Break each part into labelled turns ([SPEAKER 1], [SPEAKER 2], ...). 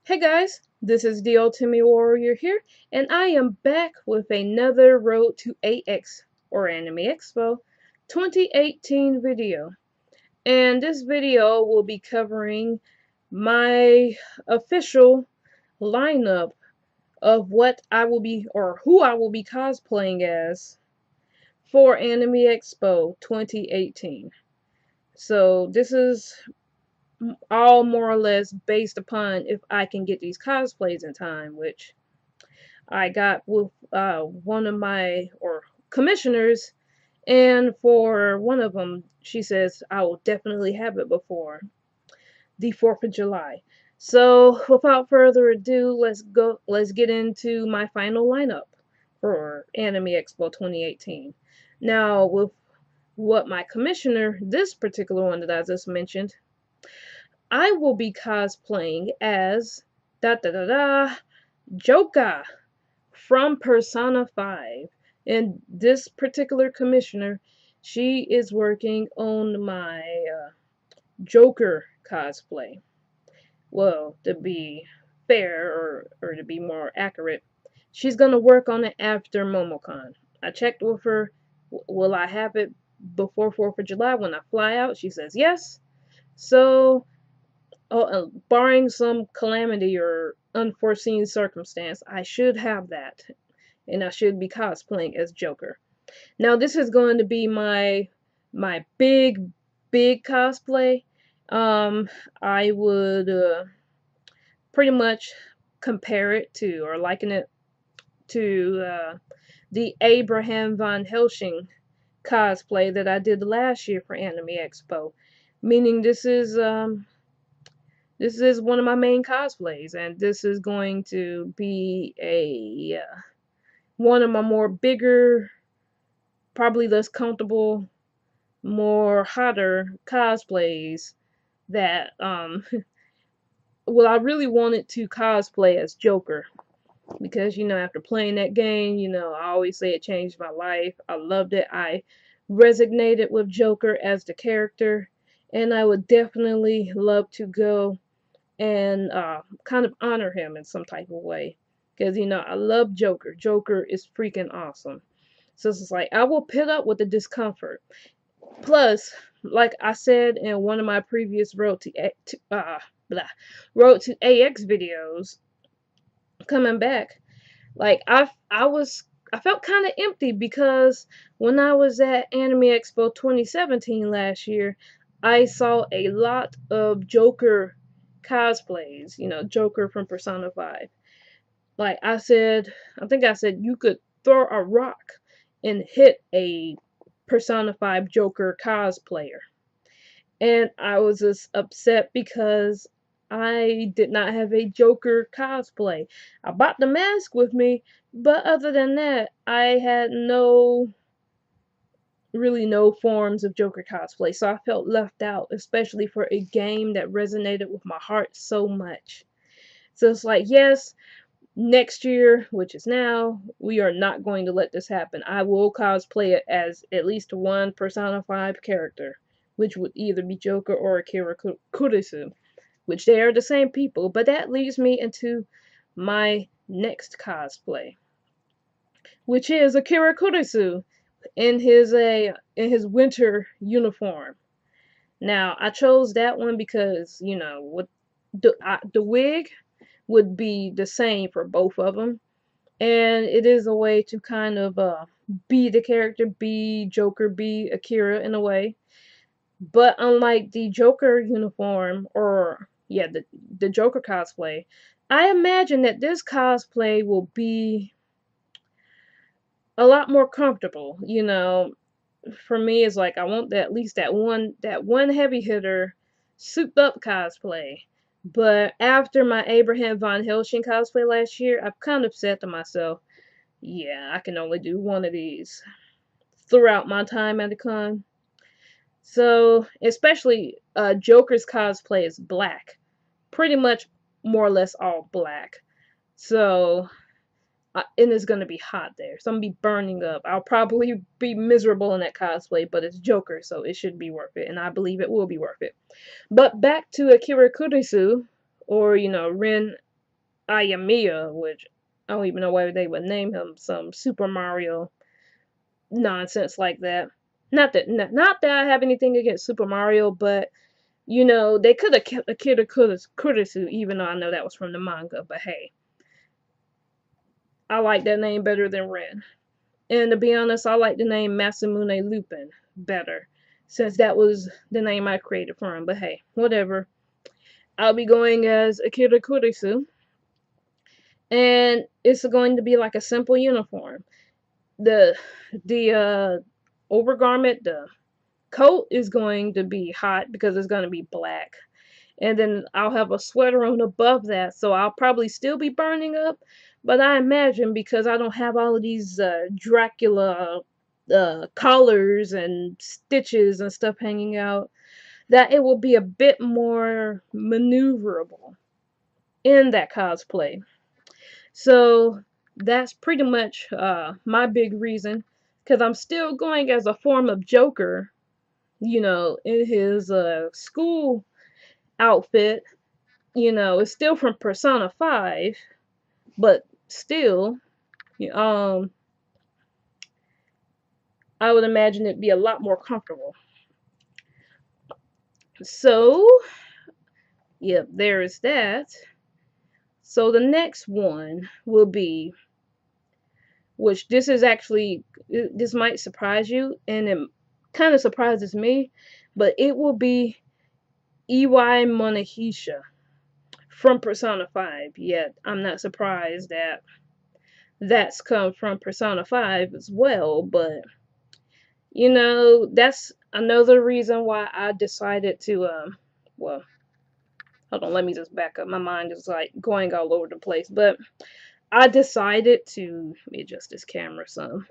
[SPEAKER 1] Hey guys, this is the Ultimate Warrior here, and I am back with another Road to AX or Anime Expo 2018 video. And this video will be covering my official lineup of what I will be or who I will be cosplaying as for Anime Expo 2018. So this is all more or less based upon if I can get these cosplays in time, which I got with one of my commissioners, and for one of them, she says I will definitely have it before the 4th of July. So without further ado, let's go. Let's get into my final lineup for Anime Expo 2018. Now, with what my commissioner, this particular one that I just mentioned, I will be cosplaying as Joker from Persona 5. And this particular commissioner, she is working on my Joker cosplay. Well, to be fair or to be more accurate, she's gonna work on it after MomoCon. I checked with her. Will I have it before 4th of July when I fly out? She says yes. So, barring some calamity or unforeseen circumstance, I should have that, and I should be cosplaying as Joker. Now this is going to be my big cosplay. I would pretty much compare it to or liken it to the Abraham von Helsing cosplay that I did last year for Anime Expo. Meaning this is one of my main cosplays, and this is going to be a one of my more bigger, probably less comfortable, more hotter cosplays that well, I really wanted to cosplay as Joker because after playing that game, I always say it changed my life. I loved it. I resonated with Joker as the character, and I would definitely love to go and kind of honor him in some type of way because I love Joker. Joker is freaking awesome. So it's like I will put up with the discomfort. Plus, like I said in one of my previous Road to AX videos, coming back, like I felt kind of empty because when I was at Anime Expo 2017 last year, I saw a lot of Joker cosplays. Joker from Persona 5. Like I think I said you could throw a rock and hit a Persona 5 Joker cosplayer. And I was just upset because I did not have a Joker cosplay. I bought the mask with me, but other than that, I had really no forms of Joker cosplay. So I felt left out, especially for a game that resonated with my heart so much. So it's like, yes, next year, which is now, we are not going to let this happen. I will cosplay it as at least one Persona 5 character, which would either be Joker or Akira Kurisu, which they are the same people. But that leads me into my next cosplay, which is Akira Kurisu in his winter uniform. Now, I chose that one because, with the wig would be the same for both of them, and it is a way to kind of be the character, be Joker, be Akira in a way. But unlike the Joker uniform, or yeah, the Joker cosplay, I imagine that this cosplay will be a lot more comfortable. For me, it's like I want at least that one heavy hitter, souped up cosplay. But after my Abraham von Helsing cosplay last year, I've kind of said to myself, yeah, I can only do one of these throughout my time at the con. So, especially Joker's cosplay is black. Pretty much more or less all black. So, and it's going to be hot there. So I'm going to be burning up. I'll probably be miserable in that cosplay, but it's Joker, so it should be worth it. And I believe it will be worth it. But back to Akira Kurisu, or, Rin Ayamiya, which I don't even know why they would name him some Super Mario nonsense like that. Not that I have anything against Super Mario, but you know they could have kept Akira Kurisu, even though I know that was from the manga. But hey, I like that name better than Ren. And to be honest, I like the name Masamune Lupin better, since that was the name I created for him. But hey, whatever. I'll be going as Akira Kurisu, and it's going to be like a simple uniform. The overgarment, the coat is going to be hot because it's going to be black. And then I'll have a sweater on above that, so I'll probably still be burning up. But I imagine because I don't have all of these Dracula collars and stitches and stuff hanging out, that it will be a bit more maneuverable in that cosplay. So that's pretty much my big reason, because I'm still going as a form of Joker, you know, in his school outfit. You know, it's still from Persona 5, but still, um, I would imagine it'd be a lot more comfortable. So, yep, there is that. So the next one will be, which this is actually, this might surprise you, and it kind of surprises me, but it will be EY Monahisha from Persona 5. Yet, I'm not surprised that that's come from Persona 5 as well, but you know, that's another reason why I decided to, well, hold on, let me just back up. My mind is like going all over the place, but I decided to, let me adjust this camera some.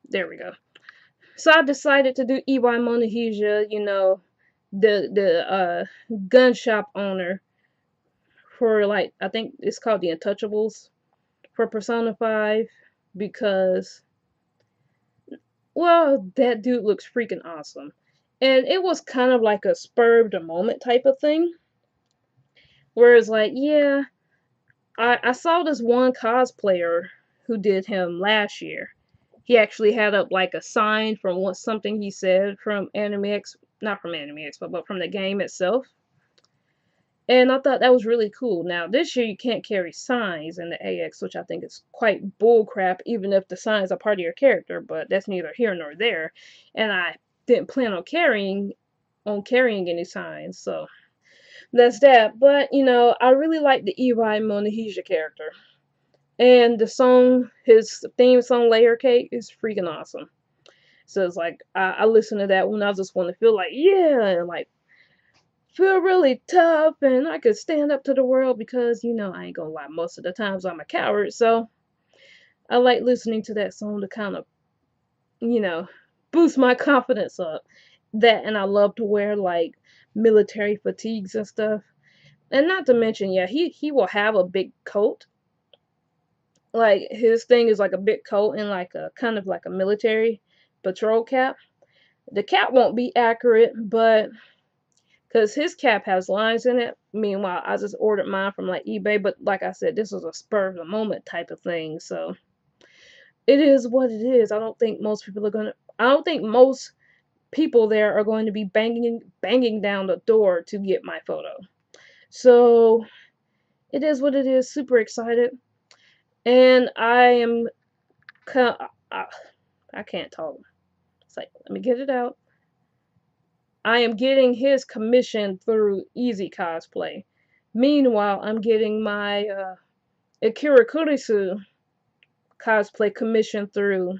[SPEAKER 1] There we go. So I decided to do EY Monahisha, you know, the gun shop owner for, like, I think it's called the Untouchables for Persona 5, because, well, that dude looks freaking awesome. And it was kind of like a spur of the moment type of thing. Whereas, like, yeah, I saw this one cosplayer who did him last year. He actually had up like a sign from what something he said from Anime X, not from Anime Expo, but from the game itself. And I thought that was really cool. Now, this year you can't carry signs in the AX, which I think is quite bullcrap, even if the signs are part of your character, but that's neither here nor there. And I didn't plan on carrying any signs, so that's that. But you know, I really like the Evi Monahisha character. And the song, his theme song Layer Cake, is freaking awesome. So it's like I listen to that when I just want to feel like, yeah, and like feel really tough, and I could stand up to the world, because you know I ain't gonna lie, most of the times I'm a coward. So I like listening to that song to kind of, you know, boost my confidence up. That, and I love to wear like military fatigues and stuff. And not to mention, yeah, he will have a big coat. Like his thing is like a big coat and like a kind of like a military patrol cap. The cap won't be accurate, but because his cap has lines in it. Meanwhile, I just ordered mine from like eBay, but like I said, this was a spur of the moment type of thing. So it is what it is. I don't think most people there are going to be banging down the door to get my photo. So it is what it is. Super excited, and I am. I can't talk. It's like, let me get it out. I am getting his commission through Easy Cosplay. Meanwhile, I'm getting my Akira Kurisu cosplay commission through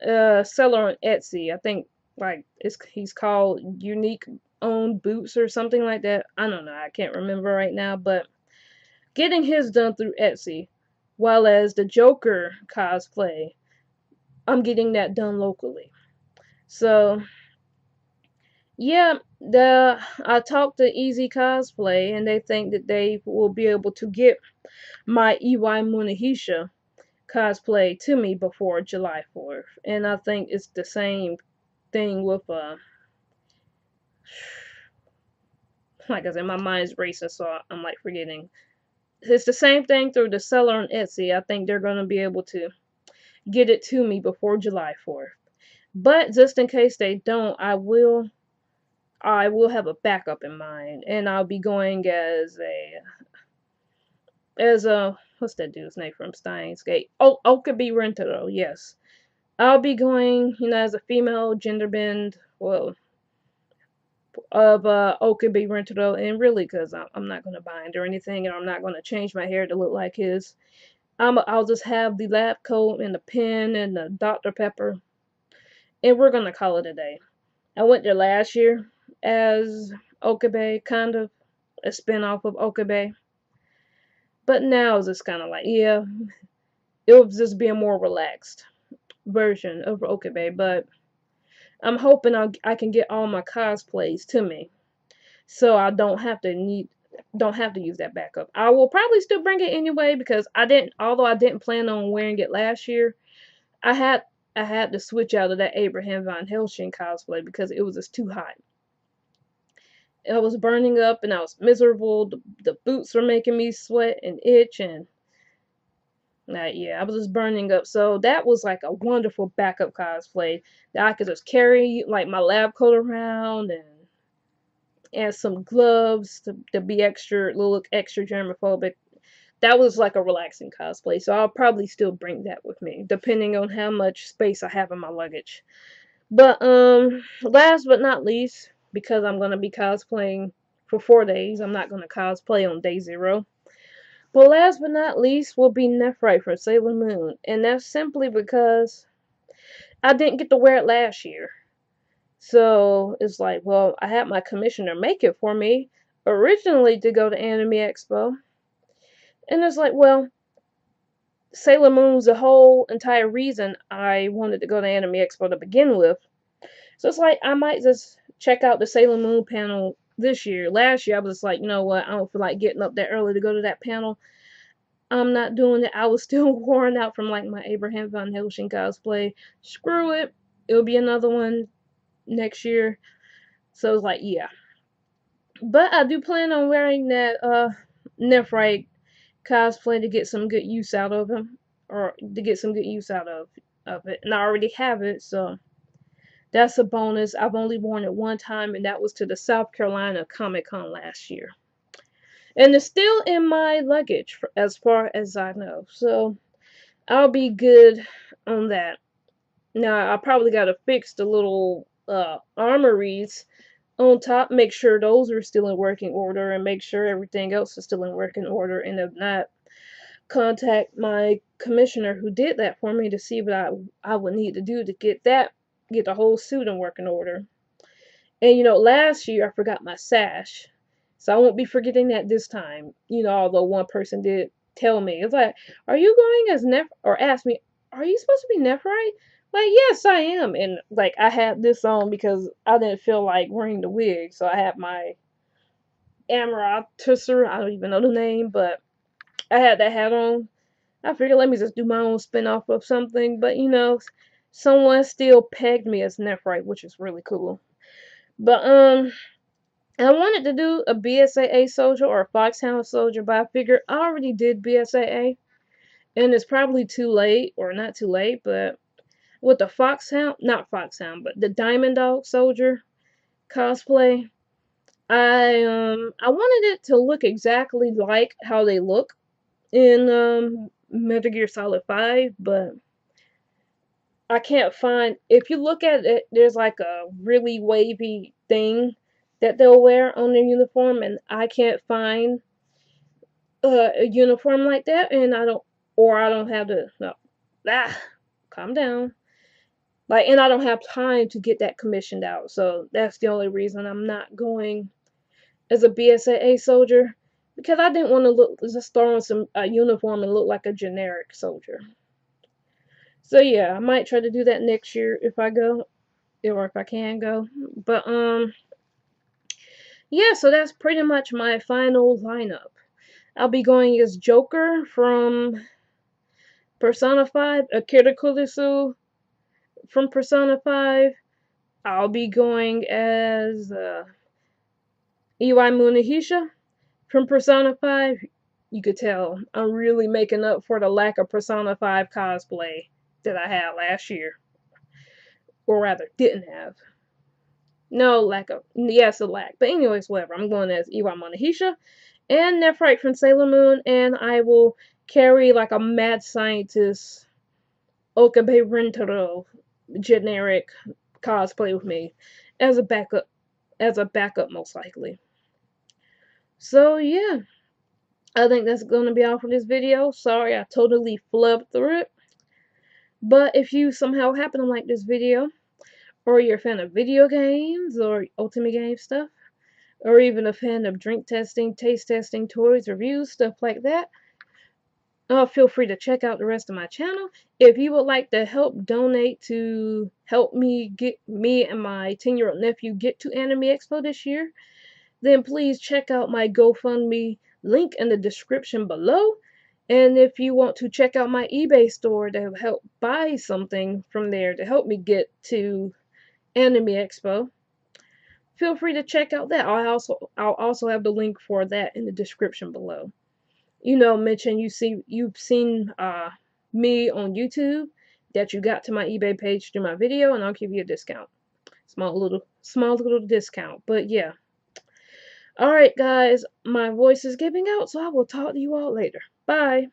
[SPEAKER 1] seller on Etsy. I think like he's called Unique Own Boots or something like that. I don't know. I can't remember right now, but getting his done through Etsy, while as the Joker cosplay, I'm getting that done locally. So yeah, the I talked to Easy Cosplay, and they think that they will be able to get my EY Munahisha cosplay to me before July 4th. And I think it's the same thing with like I said, my mind's racing, so I'm like forgetting. It's the same thing through the seller on Etsy. I think they're gonna be able to get it to me before July 4th. But just in case they don't, I will have a backup in mind, and I'll be going as a what's that dude's name from Steins Gate? Oh, Okabe Rentaro, yes. I'll be going, as a female gender bend, well, of Okabe Rentaro, and really, because I'm not gonna bind or anything, and I'm not gonna change my hair to look like his. I'll just have the lab coat and the pen and the Dr. Pepper, and we're gonna call it a day. I went there last year as Okabe, kind of a spin-off of Okabe. But now it's just kind of like, yeah, it will just be a more relaxed version of Okabe. But I'm hoping I can get all my cosplays to me, so I don't have to use that backup. I will probably still bring it anyway because although I didn't plan on wearing it last year, I had I had to switch out of that Abraham Von Helsing cosplay because it was just too hot. I was burning up and I was miserable. The boots were making me sweat and itch, and yeah, I was just burning up. So that was like a wonderful backup cosplay that I could just carry like my lab coat around and some gloves to be look extra germophobic. That was like a relaxing cosplay. So I'll probably still bring that with me, depending on how much space I have in my luggage. But last but not least, because I'm gonna be cosplaying for 4 days, I'm not gonna cosplay on day 0. But last but not least will be Nephrite from Sailor Moon, and that's simply because I didn't get to wear it last year. So it's like, well, I had my commissioner make it for me originally to go to Anime Expo, and it's like, well, Sailor Moon's the whole entire reason I wanted to go to Anime Expo to begin with. So it's like I might just check out the Sailor Moon panel this year. Last year I was just like, you know what, I don't feel like getting up that early to go to that panel. I'm not doing it. I was still worn out from like my Abraham Von Helsing cosplay. Screw it. It'll be another one next year. So it's like, yeah. But I do plan on wearing that Nephrite cosplay to get some good use out of him. Or to get some good use out of it. And I already have it, so that's a bonus. I've only worn it one time, and that was to the South Carolina Comic Con last year. And it's still in my luggage, as far as I know. So I'll be good on that. Now, I probably got to fix the little armories on top, make sure those are still in working order, and make sure everything else is still in working order. And if not, contact my commissioner who did that for me to see what I would need to do to get the whole suit in working order. And last year I forgot my sash. So I won't be forgetting that this time. Although one person did tell me. It's like, are you going as or ask me, are you supposed to be Nephrite? Like, yes, I am. And like I had this on because I didn't feel like wearing the wig. So I had my Amaratusser, I don't even know the name, but I had that hat on. I figured let me just do my own spin-off of something. But someone still pegged me as Nephrite, which is really cool. But I wanted to do a BSAA soldier or a Foxhound soldier, but I figured I already did BSAA, and it's probably too late, or not too late, but with the not Foxhound, but the Diamond Dog soldier cosplay, I wanted it to look exactly like how they look in Metal Gear Solid 5, but I can't find. If you look at it, there's like a really wavy thing that they'll wear on their uniform, and I can't find a uniform like that, and I don't have the no. Calm down. Like, and I don't have time to get that commissioned out, so that's the only reason I'm not going as a BSAA soldier, because I didn't want to just throw on some uniform and look like a generic soldier. So yeah, I might try to do that next year if I go, or if I can go. But yeah, so that's pretty much my final lineup. I'll be going as Joker from Persona 5, Akira Kurosu from Persona 5. I'll be going as EY Munahisha from Persona 5. You could tell I'm really making up for the lack of Persona 5 cosplay that I had last year. Or rather, didn't have. No, lack of. Yes, a lack. But, anyways, whatever. I'm going as EY Munahisha and Nephrite from Sailor Moon, and I will carry like a mad scientist Okabe Rentaro generic cosplay with me as a backup, most likely. So yeah, I think that's gonna be all for this video. Sorry I totally flubbed through it. But if you somehow happen to like this video, or you're a fan of video games or Ultimate Game stuff, or even a fan of drink testing, taste testing, toys, reviews, stuff like that, feel free to check out the rest of my channel. If you would like to help donate to help me and my 10-year-old nephew get to Anime Expo this year, then please check out my GoFundMe link in the description below. And if you want to check out my eBay store to help buy something from there to help me get to Anime Expo, feel free to check out that. I'll also have the link for that in the description below. Mention you've seen me on YouTube, that you got to my eBay page through my video, and I'll give you a discount. Small little discount. But yeah. Alright guys, my voice is giving out, so I will talk to you all later. Bye.